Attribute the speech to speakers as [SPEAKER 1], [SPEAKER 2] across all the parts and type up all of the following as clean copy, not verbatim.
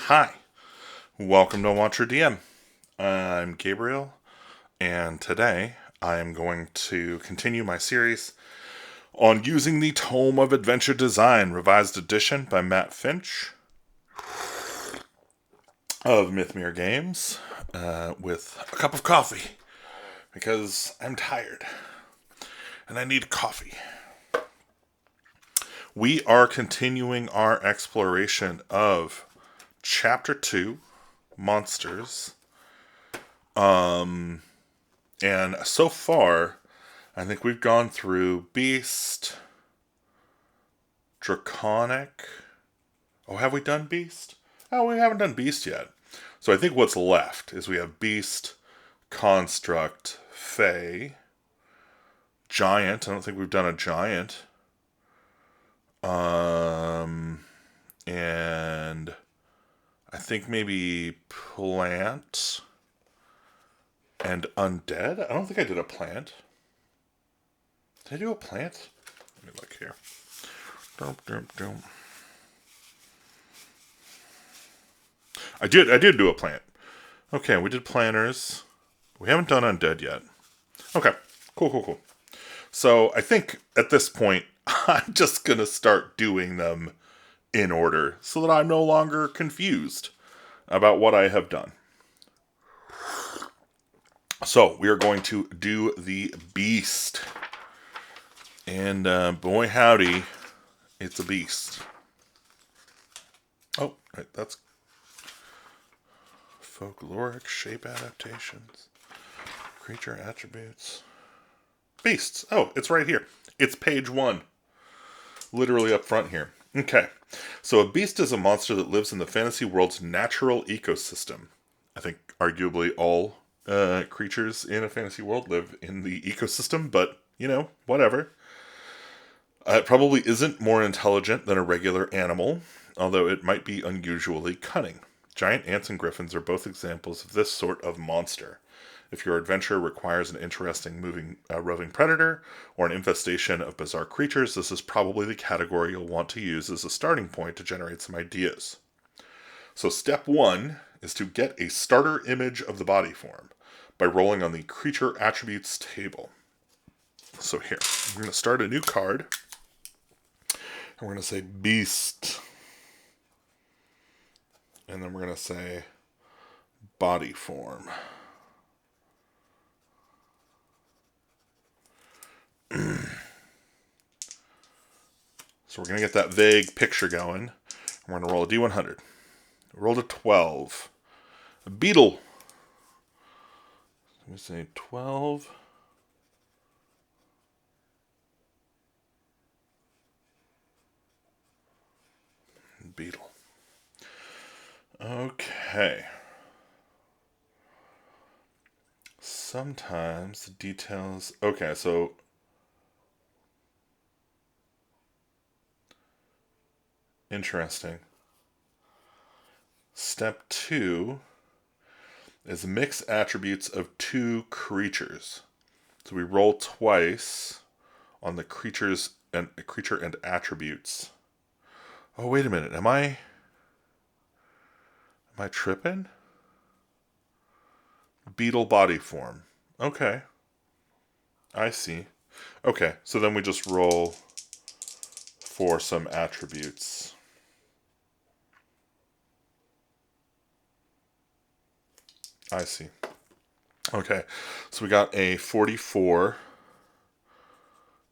[SPEAKER 1] Hi, welcome to Watcher DM. I'm Gabriel, and today I am going to continue my series on using the Tome of Adventure Design, revised edition by Matt Finch of Mythmere Games, with a cup of coffee because I'm tired and I need coffee. We are continuing our exploration of Chapter 2, Monsters. And so far, I think we've gone through Beast, Draconic. Oh, have we done Beast? Oh, we haven't done Beast yet. So I think what's left is we have Beast, Construct, Fey, Giant. I don't think we've done a Giant. And I think maybe Plant and Undead. I don't think I did a Plant. Did I do a Plant? Let me look here. I did do a Plant. Okay, we did Planners. We haven't done Undead yet. Okay, cool. So I think at this point, I'm just going to start doing them in order so that I'm no longer confused about what I have done. So we are going to do the Beast. And boy howdy, it's a beast. Oh, right, that's folkloric shape adaptations. Creature attributes. Beasts. Oh, it's right here. It's page 1. Literally up front here. Okay. So a beast is a monster that lives in the fantasy world's natural ecosystem. I think arguably all creatures in a fantasy world live in the ecosystem, but, whatever. It probably isn't more intelligent than a regular animal, although it might be unusually cunning. Giant ants and griffins are both examples of this sort of monster. If your adventure requires an interesting roving predator or an infestation of bizarre creatures, this is probably the category you'll want to use as a starting point to generate some ideas. So step 1 is to get a starter image of the body form by rolling on the creature attributes table. So here, I'm going to start a new card. And we're going to say beast. And then we're going to say body form. So we're going to get that vague picture going. We're going to roll a D100. Rolled a 12. A beetle. Let me say 12. Beetle. Okay. Sometimes the details... Okay, so... Interesting. Step 2 is mix attributes of 2 creatures. So we roll twice on the creature and attributes. Oh, wait a minute. Am I tripping? Beetle body form. Okay. I see. Okay, so then we just roll for some attributes. I see. Okay, so we got a 44.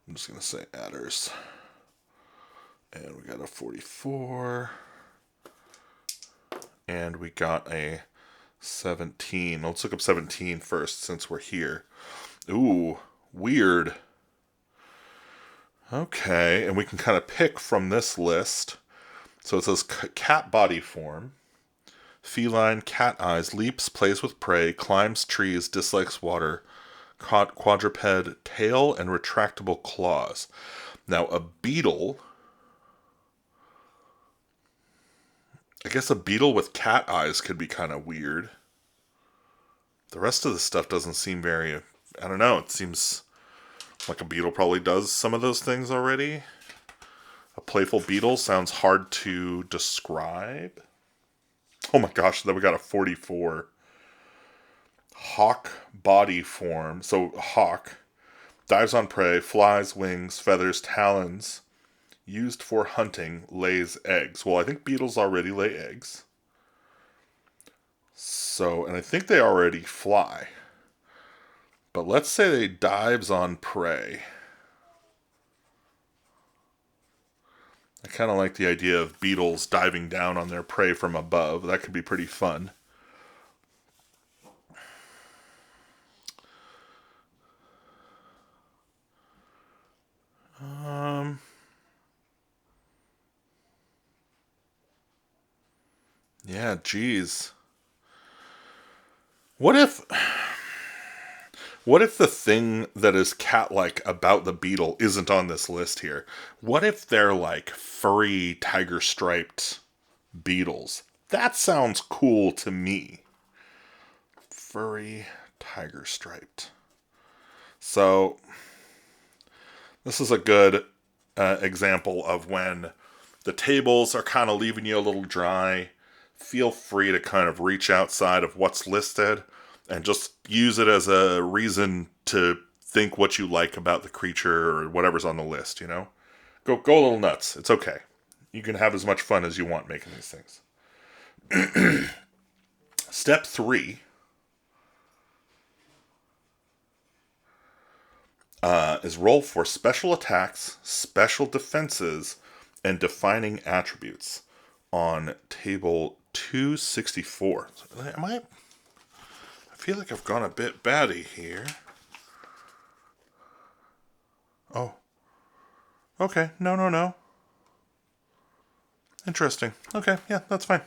[SPEAKER 1] I'm just going to say adders. And we got a 44. And we got a 17. Let's look up 17 first since we're here. Ooh, weird. Okay, and we can kind of pick from this list. So it says cat body form. Feline, cat eyes, leaps, plays with prey, climbs trees, dislikes water, quadruped, tail, and retractable claws. Now, a beetle... I guess a beetle with cat eyes could be kind of weird. The rest of the stuff doesn't seem very... I don't know, it seems like a beetle probably does some of those things already. A playful beetle sounds hard to describe. Oh my gosh, then we got a 44. Hawk body form. So hawk dives on prey, flies, wings, feathers, talons, used for hunting, lays eggs. Well, I think beetles already lay eggs. So, and I think they already fly. But let's say they dives on prey. I kind of like the idea of beetles diving down on their prey from above. That could be pretty fun. Yeah, geez. What if the thing that is cat-like about the beetle isn't on this list here? What if they're like furry tiger-striped beetles? That sounds cool to me. Furry tiger-striped. So this is a good example of when the tables are kind of leaving you a little dry. Feel free to kind of reach outside of what's listed and just use it as a reason to think what you like about the creature or whatever's on the list, you know? Go a little nuts. It's okay. You can have as much fun as you want making these things. Step 3 is roll for special attacks, special defenses, and defining attributes on table 264. I feel like I've gone a bit batty here. Oh. Okay. No. Interesting. Okay. Yeah, that's fine.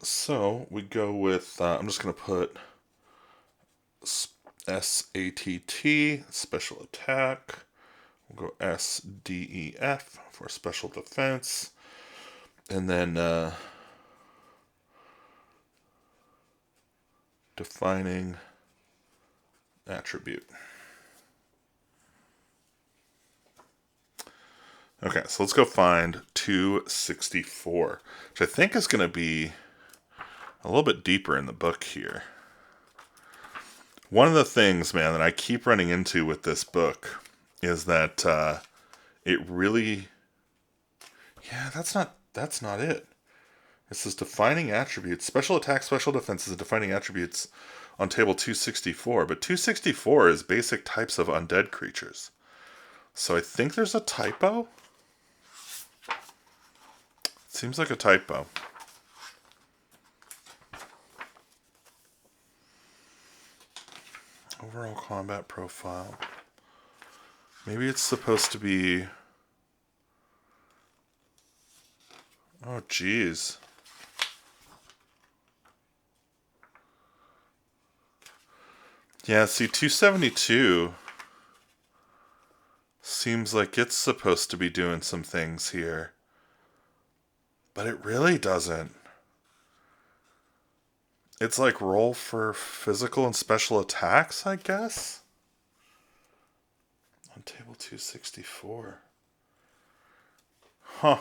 [SPEAKER 1] So we go with, I'm just going to put SATT, special attack. We'll go SDEF for special defense. And then defining attribute. Okay, so let's go find 264, which I think is going to be a little bit deeper in the book here. One of the things, man, that I keep running into with this book is that it really... Yeah, that's not it. This is defining attributes, special attacks, special defenses, and defining attributes on table 264. But 264 is basic types of undead creatures. So I think there's a typo. Seems like a typo. Overall combat profile. Maybe it's supposed to be... Oh, geez. Yeah, see, 272 seems like it's supposed to be doing some things here. But it really doesn't. It's like roll for physical and special attacks, I guess? On table 264. Huh.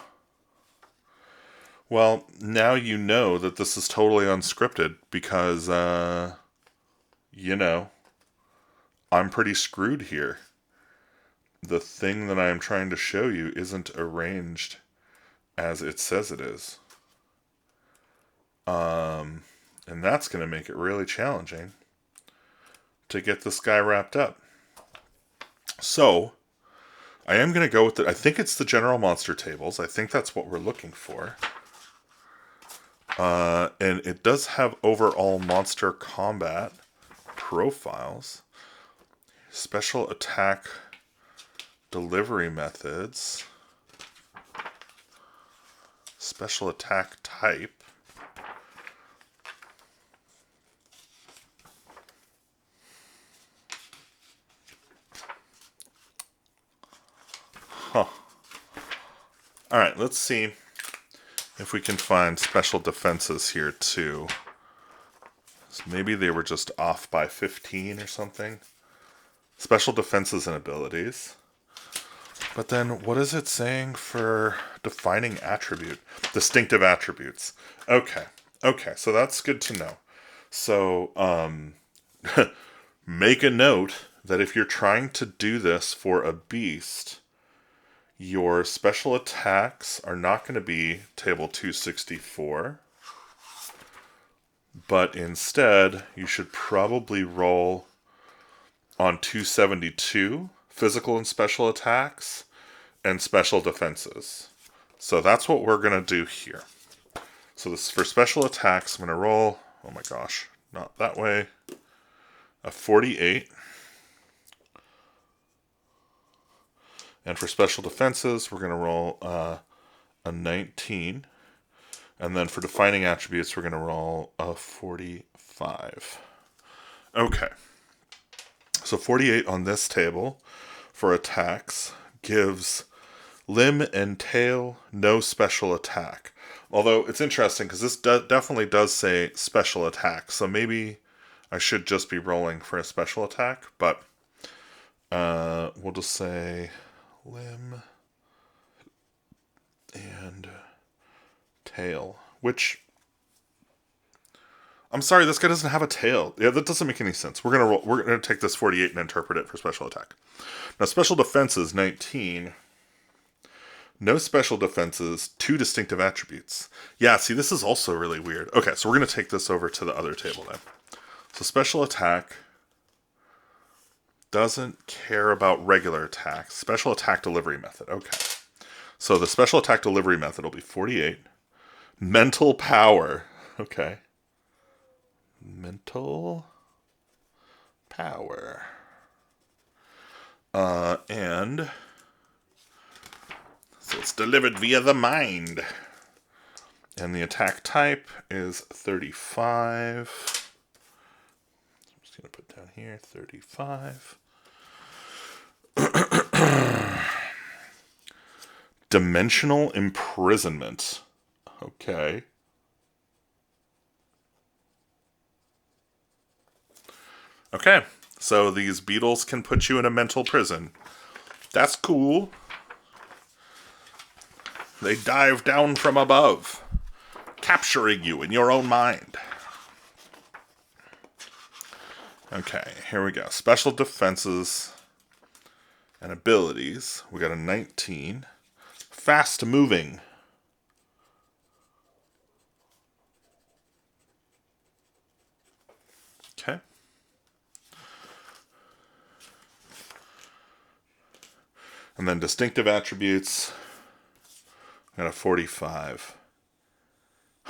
[SPEAKER 1] Well, now you know that this is totally unscripted because, you know, I'm pretty screwed here. The thing that I am trying to show you isn't arranged as it says it is. And that's going to make it really challenging to get this guy wrapped up. So, I am going to go with it. I think it's the general monster tables. I think that's what we're looking for. And it does have overall monster combat profiles. Special attack delivery methods. Special attack type. Huh. Alright, let's see if we can find special defenses here too. So maybe they were just off by 15 or something. Special defenses and abilities. But then what is it saying for defining attribute? Distinctive attributes. Okay. Okay, so that's good to know. So, make a note that if you're trying to do this for a beast, your special attacks are not going to be table 264, but instead you should probably roll on 272 physical and special attacks and special defenses. So that's what we're going to do here. So this for special attacks, I'm going to roll, oh my gosh, not that way, a 48. And for special defenses, we're going to roll a 19. And then for defining attributes, we're going to roll a 45. Okay. So 48 on this table for attacks gives limb and tail no special attack. Although it's interesting because this definitely does say special attack. So maybe I should just be rolling for a special attack. But we'll just say limb and tail. Which, I'm sorry, this guy doesn't have a tail. Yeah, that doesn't make any sense. We're gonna take this 48 and interpret it for special attack. Now, special defenses 19. No special defenses, 2 distinctive attributes. Yeah, see, this is also really weird. Okay, so we're gonna take this over to the other table then. So special attack doesn't care about regular attacks. Special attack delivery method. Okay. So the special attack delivery method will be 48. Mental power. Okay. Mental power. And so it's delivered via the mind. And the attack type is 35. I'm just going to put down here 35. Dimensional imprisonment. Okay. Okay. So these beetles can put you in a mental prison. That's cool. They dive down from above, capturing you in your own mind. Okay, here we go. Special defenses and abilities. We got a 19. Fast moving. Okay. And then distinctive attributes. Got a 45.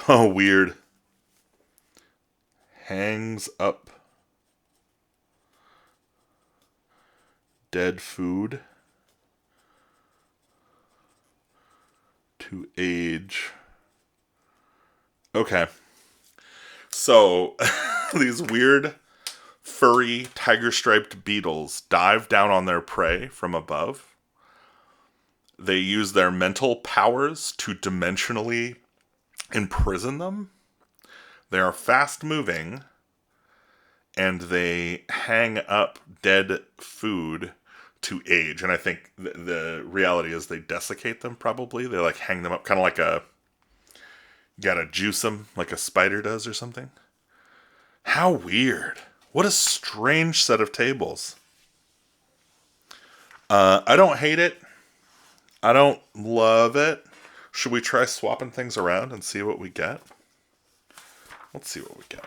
[SPEAKER 1] Oh, weird. Hangs up dead food to age. Okay. So, these weird, furry, tiger-striped beetles dive down on their prey from above. They use their mental powers to dimensionally imprison them. They are fast-moving, and they hang up dead food to age. And I think the reality is they desiccate them, probably. They, like, hang them up, kind of like you gotta juice them like a spider does or something. How weird. What a strange set of tables. I don't hate it. I don't love it. Should we try swapping things around and see what we get? Let's see what we get.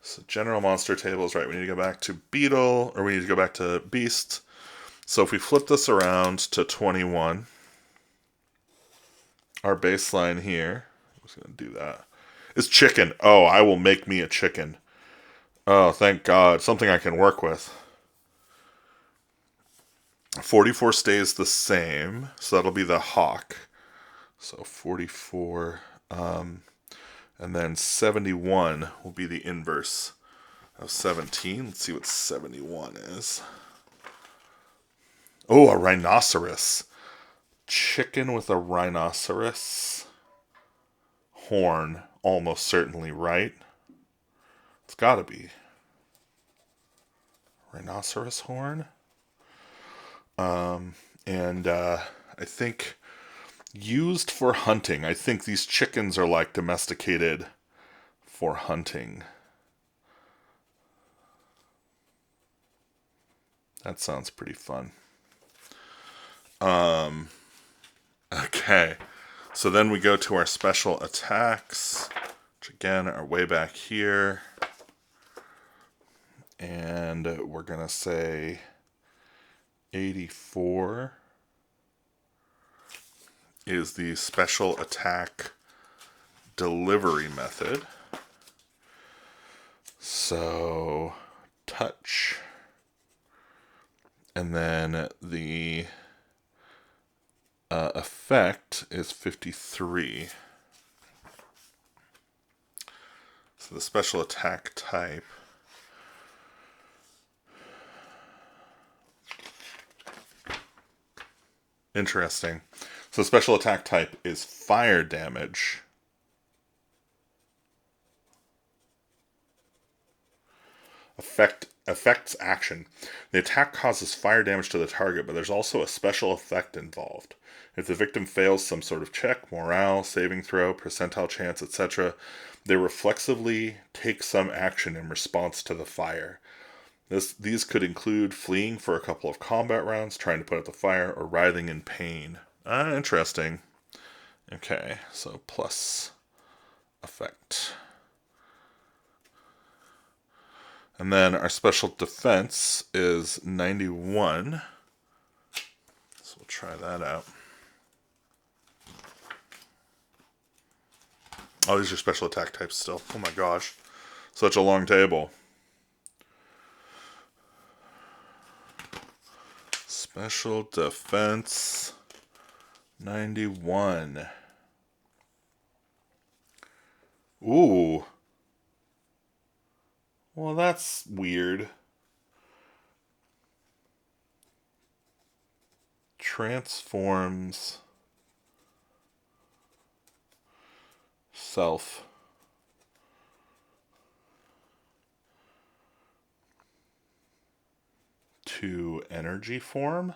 [SPEAKER 1] So general monster tables, right, we need to go back to beetle, or we need to go back to beast. So if we flip this around to 21, our baseline here, I'm just going to do that, is chicken. Oh, I will make me a chicken. Oh, thank God. Something I can work with. 44 stays the same, so that'll be the hawk. So 44, and then 71 will be the inverse of 17. Let's see what 71 is. Oh, a rhinoceros. Chicken with a rhinoceros horn, almost certainly, right? It's gotta be. Rhinoceros horn? And I think used for hunting. I think these chickens are like domesticated for hunting. That sounds pretty fun. Okay. So then we go to our special attacks, which again are way back here. And we're going to say 84 is the special attack delivery method. So touch. And then the effect is 53. So the special attack type interesting. So special attack type is fire damage. Effects action. The attack causes fire damage to the target, but there's also a special effect involved. If the victim fails some sort of check, morale, saving throw, percentile chance, etc., they reflexively take some action in response to the fire. These could include fleeing for a couple of combat rounds, trying to put out the fire, or writhing in pain. Interesting. Okay, so plus effect. And then our special defense is 91. So we'll try that out. Oh, these are special attack types still. Oh my gosh. Such a long table. Special defense 91. Ooh. Well, that's weird. Transforms self to energy form.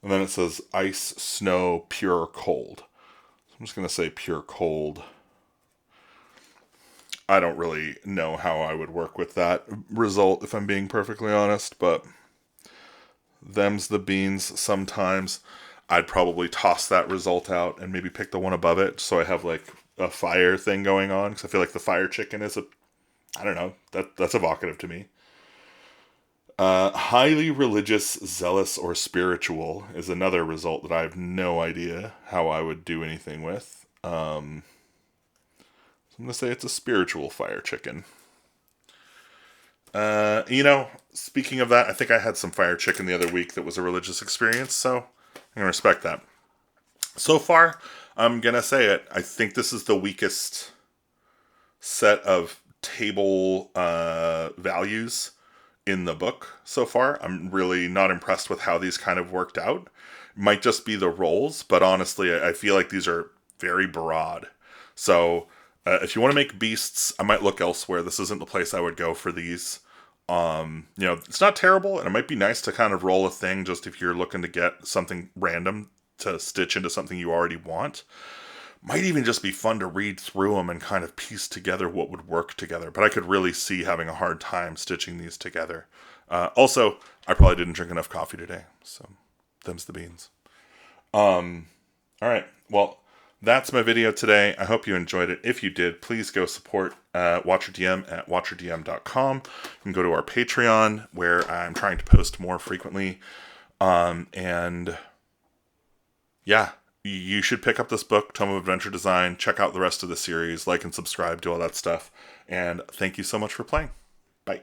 [SPEAKER 1] And then it says ice, snow, pure, cold. So I'm just going to say pure cold. I don't really know how I would work with that result, if I'm being perfectly honest, but them's the beans. Sometimes I'd probably toss that result out and maybe pick the one above it, so I have like a fire thing going on, because I feel like the fire chicken is I don't know, that's evocative to me. Highly religious, zealous, or spiritual is another result that I have no idea how I would do anything with. So I'm going to say it's a spiritual fire chicken. Speaking of that, I think I had some fire chicken the other week that was a religious experience, so I'm going to respect that. So far, I'm going to say it. I think this is the weakest set of table values in the book so far. I'm really not impressed with how these kind of worked out. It might just be the rolls, but honestly, I feel like these are very broad. So if you want to make beasts, I might look elsewhere. This isn't the place I would go for these. It's not terrible, and it might be nice to kind of roll a thing just if you're looking to get something random to stitch into something you already want. Might even just be fun to read through them and kind of piece together what would work together. But I could really see having a hard time stitching these together. Also, I probably didn't drink enough coffee today, so them's the beans. All right, well, that's my video today. I hope you enjoyed it. If you did, please go support WatcherDM at watcherdm.com. You can go to our Patreon, where I'm trying to post more frequently. And yeah, you should pick up this book, Tome of Adventure Design. Check out the rest of the series, like and subscribe, do all that stuff. And thank you so much for playing. Bye.